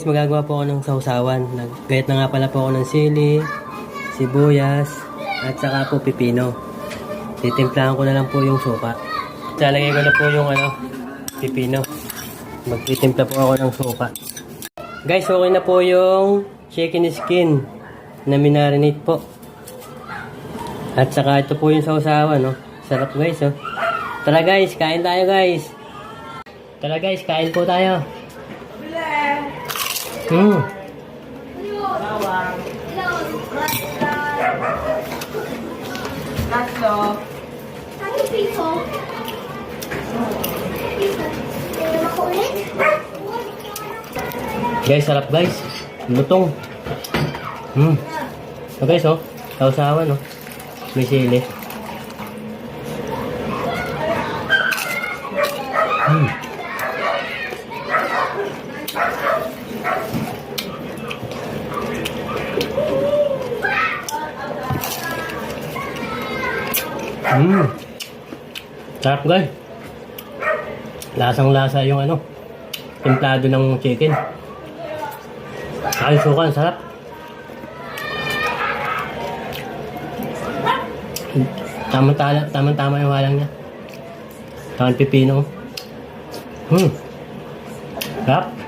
magagawa po ako ng sausawan. Gayat na nga pala po ako ng sili, sibuyas, at saka po pipino. Titimplahan ko na lang po yung suka. Lalagay ko na po yung pipino. Magtitimpla po ako ng suka. Guys, okay na po yung chicken skin na minarinate po. At saka ito po yung sausawan, no? Sarap guys, oh. Tara guys, kain tayo guys. Tara guys, kain po tayo. Tatlo. Guys, sarap guys. Lutong. So guys, oh. Sausawan, oh. May sili. Sarap guys. Lasang-lasa yung templado ng chicken. Ay, suka, sarap. Tama-tama yung halang niya. Saka pipino. Sarap.